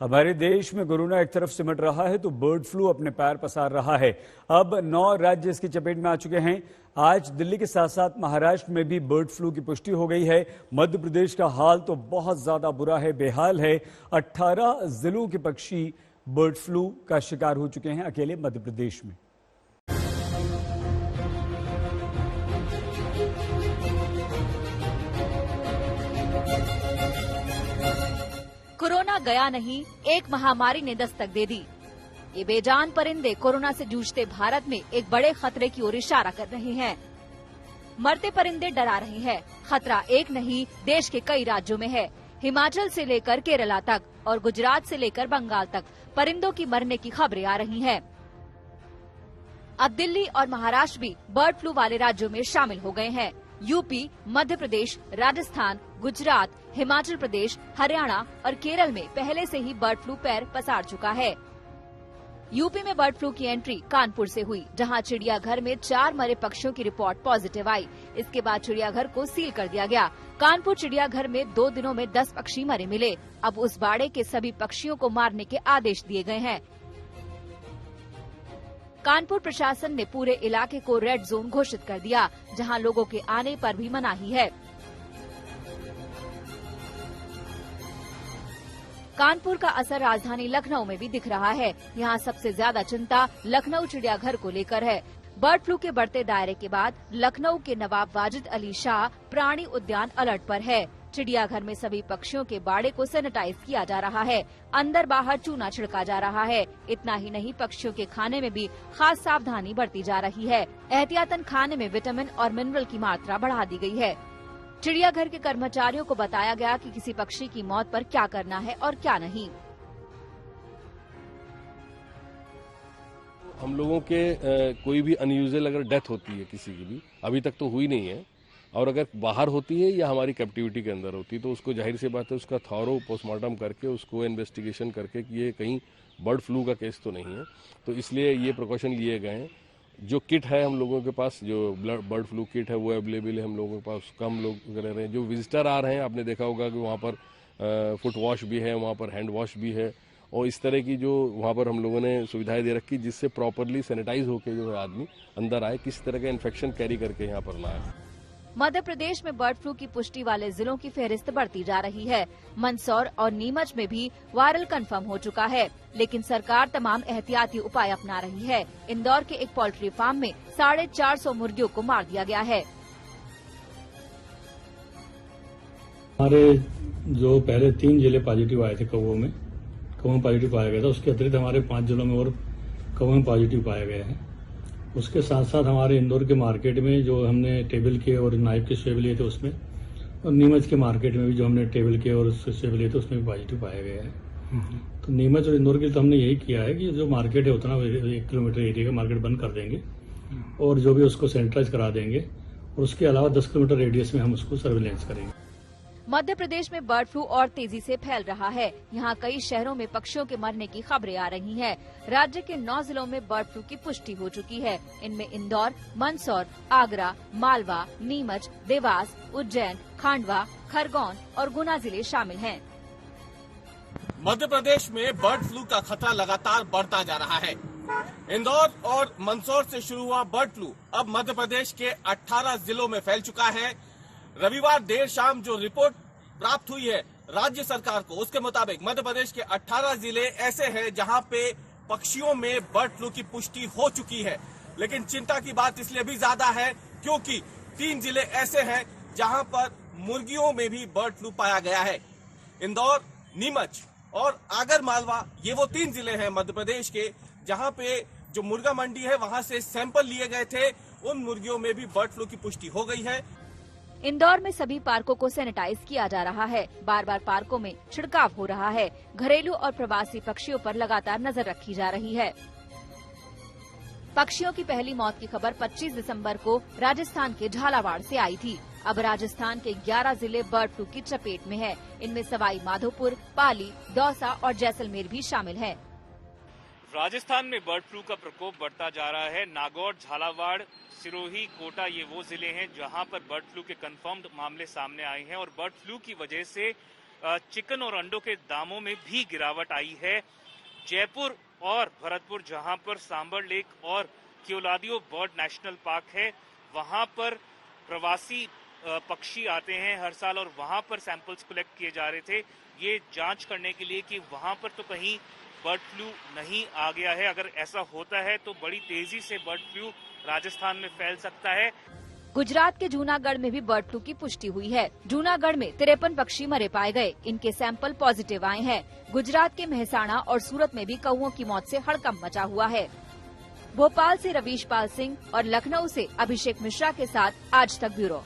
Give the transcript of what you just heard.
हमारे देश में कोरोना एक तरफ सिमट रहा है तो बर्ड फ्लू अपने पैर पसार रहा है। अब 9 राज्य इसकी चपेट में आ चुके हैं। आज दिल्ली के साथ साथ महाराष्ट्र में भी बर्ड फ्लू की पुष्टि हो गई है। मध्य प्रदेश का हाल तो बहुत ज्यादा बुरा है, बेहाल है। 18 जिलों के पक्षी बर्ड फ्लू का शिकार हो चुके हैं अकेले मध्य प्रदेश में। कोरोना गया नहीं, एक महामारी ने दस्तक दे दी। ये बेजान परिंदे कोरोना से जूझते भारत में एक बड़े खतरे की ओर इशारा कर रहे हैं। मरते परिंदे डरा रहे हैं। खतरा एक नहीं, देश के कई राज्यों में है। हिमाचल से लेकर केरला तक और गुजरात से लेकर बंगाल तक परिंदों की मरने की खबरें आ रही हैं। अब दिल्ली और महाराष्ट्र भी बर्ड फ्लू वाले राज्यों में शामिल हो गए हैं। यूपी, मध्य प्रदेश, राजस्थान, गुजरात, हिमाचल प्रदेश, हरियाणा और केरल में पहले से ही बर्ड फ्लू पैर पसार चुका है। यूपी में बर्ड फ्लू की एंट्री कानपुर से हुई, जहां चिड़ियाघर में 4 मरे पक्षियों की रिपोर्ट पॉजिटिव आई। इसके बाद चिड़ियाघर को सील कर दिया गया। कानपुर चिड़ियाघर में 2 दिनों में 10 पक्षी मरे मिले। अब उस बाड़े के सभी पक्षियों को मारने के आदेश दिए गए हैं। कानपुर प्रशासन ने पूरे इलाके को रेड जोन घोषित कर दिया, जहां लोगों के आने पर भी मनाही है। कानपुर का असर राजधानी लखनऊ में भी दिख रहा है। यहाँ सबसे ज्यादा चिंता लखनऊ चिड़ियाघर को लेकर है। बर्ड फ्लू के बढ़ते दायरे के बाद लखनऊ के नवाब वाजिद अली शाह प्राणी उद्यान अलर्ट पर है। चिड़ियाघर में सभी पक्षियों के बाड़े को सैनिटाइज किया जा रहा है। अंदर बाहर चूना छिड़का जा रहा है। इतना ही नहीं, पक्षियों के खाने में भी खास सावधानी बरती जा रही है। एहतियातन खाने में विटामिन और मिनरल की मात्रा बढ़ा दी गई है। चिड़ियाघर के कर्मचारियों को बताया गया कि किसी पक्षी की मौत पर क्या करना है और क्या नहीं। हम लोगों के कोई भी अनयूजुअल अगर डेथ होती है किसी की भी, अभी तक तो हुई नहीं है, और अगर बाहर होती है या हमारी कैप्टिविटी के अंदर होती है तो उसको जाहिर सी बात है उसका थॉरो पोस्टमार्टम करके उसको इन्वेस्टिगेशन करके कि ये कहीं बर्ड फ्लू का केस तो नहीं है, तो इसलिए ये प्रिकॉशन लिए गए हैं। जो किट है हम लोगों के पास, जो बर्ड फ्लू किट है वो अवेलेबल है हम लोगों के पास। कम लोग रह रहे हैं, जो विजिटर आ रहे हैं आपने देखा होगा कि वहाँ पर फुट वॉश भी है, वहाँ पर हैंड वॉश भी है, और इस तरह की जो वहाँ पर हम लोगों ने सुविधाएं दे रखी जिससे प्रॉपरली सैनिटाइज होकर जो है आदमी अंदर आए, किसी तरह का इन्फेक्शन कैरी करके यहाँ पर ना आए। मध्य प्रदेश में बर्ड फ्लू की पुष्टि वाले जिलों की फहरिस्त बढ़ती जा रही है। मंदसौर और नीमच में भी वायरल कंफर्म हो चुका है, लेकिन सरकार तमाम एहतियाती उपाय अपना रही है। इंदौर के एक पोल्ट्री फार्म में 450 मुर्गियों को मार दिया गया है। हमारे जो पहले 3 जिले पॉजिटिव आए थे कौवों में पॉजिटिव पाया गया था, उसके अतिरिक्त हमारे 5 जिलों में और कौवों में पॉजिटिव पाया गया है। उसके साथ साथ हमारे इंदौर के मार्केट में जो हमने टेबल के और नाइफ के स्वेब लिए थे उसमें, और नीमच के मार्केट में भी जो हमने टेबल के और स्वेब लिए थे उसमें भी पॉजिटिव पाया गया है। तो नीमच और इंदौर के लिए तो हमने यही किया है कि जो मार्केट है उतना 1 किलोमीटर एरिया का मार्केट बंद कर देंगे और जो भी उसको सैनिटाइज करा देंगे, और उसके अलावा 10 किलोमीटर रेडियस में हम उसको सर्विलेंस करेंगे। मध्य प्रदेश में बर्ड फ्लू और तेजी से फैल रहा है। यहाँ कई शहरों में पक्षियों के मरने की खबरें आ रही हैं। राज्य के 9 जिलों में बर्ड फ्लू की पुष्टि हो चुकी है। इनमें इंदौर, मंदसौर, आगरा, मालवा, नीमच, देवास, उज्जैन, खांडवा, खरगोन और गुना जिले शामिल हैं। मध्य प्रदेश में बर्ड फ्लू का खतरा लगातार बढ़ता जा रहा है। इंदौर और मंदसौर से शुरू हुआ बर्ड फ्लू अब मध्य प्रदेश के 18 जिलों में फैल चुका है। रविवार देर शाम जो रिपोर्ट प्राप्त हुई है राज्य सरकार को, उसके मुताबिक मध्य प्रदेश के 18 जिले ऐसे हैं जहां पे पक्षियों में बर्ड फ्लू की पुष्टि हो चुकी है। लेकिन चिंता की बात इसलिए भी ज्यादा है क्योंकि 3 जिले ऐसे हैं जहां पर मुर्गियों में भी बर्ड फ्लू पाया गया है। इंदौर, नीमच और आगर मालवा, ये वो 3 जिले हैं मध्य प्रदेश के जहां पे जो मुर्गा मंडी है वहां से सैंपल लिए गए थे। उन मुर्गियों में भी बर्ड फ्लू की पुष्टि हो गई है। इंदौर में सभी पार्कों को सैनिटाइज किया जा रहा है। बार बार पार्कों में छिड़काव हो रहा है। घरेलू और प्रवासी पक्षियों पर लगातार नजर रखी जा रही है। पक्षियों की पहली मौत की खबर 25 दिसंबर को राजस्थान के झालावाड़ से आई थी। अब राजस्थान के 11 जिले बर्ड फ्लू की चपेट में है। इनमें सवाई माधोपुर, पाली, दौसा और जैसलमेर भी शामिल है। राजस्थान में बर्ड फ्लू का प्रकोप बढ़ता जा रहा है। नागौर, झालावाड़, सिरोही, कोटा ये वो जिले हैं जहां पर बर्ड फ्लू के कंफर्म्ड मामले सामने आए हैं और बर्ड फ्लू की वजह से चिकन और अंडों के दामों में भी गिरावट आई है। जयपुर और भरतपुर, जहां पर सांबर लेक और क्योलादियो बर्ड नेशनल पार्क है, वहां पर प्रवासी पक्षी आते हैं हर साल और वहां पर सैंपल्स कलेक्ट किए जा रहे थे, ये जांच करने के लिए कि वहां पर तो कहीं बर्ड फ्लू नहीं आ गया है। अगर ऐसा होता है तो बड़ी तेजी से बर्ड फ्लू राजस्थान में फैल सकता है। गुजरात के जूनागढ़ में भी बर्ड फ्लू की पुष्टि हुई है। जूनागढ़ में 53 पक्षी मरे पाए गए, इनके सैंपल पॉजिटिव आए हैं। गुजरात के मेहसाणा और सूरत में भी कौओं की मौत से हड़कंप मचा हुआ है। भोपाल से रवीश पाल सिंह और लखनऊ से अभिषेक मिश्रा के साथ आज तक ब्यूरो।